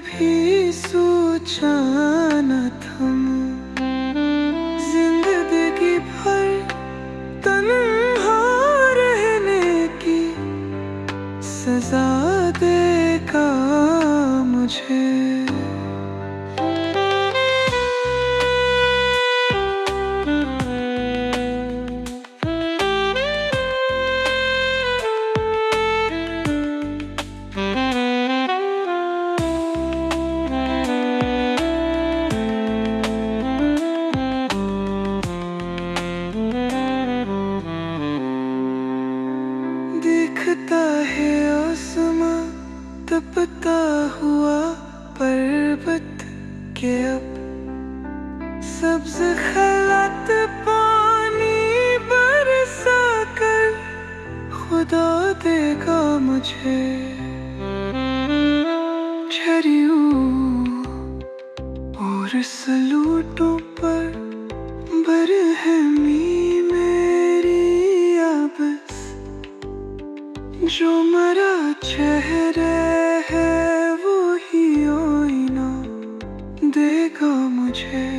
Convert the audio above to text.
कभी सोचा न था जिंदगी भर तन्हा रहने की सजा देगा मुझे। दिखता है आसमां तपता हुआ पर्वत के अब सब्ज खलत पानी बरसा कर खुदा देगा मुझे। झरियों और सलूटों पर बरहमी मेरी बस जो मरा चेहरे है वो ही आईना देगा मुझे।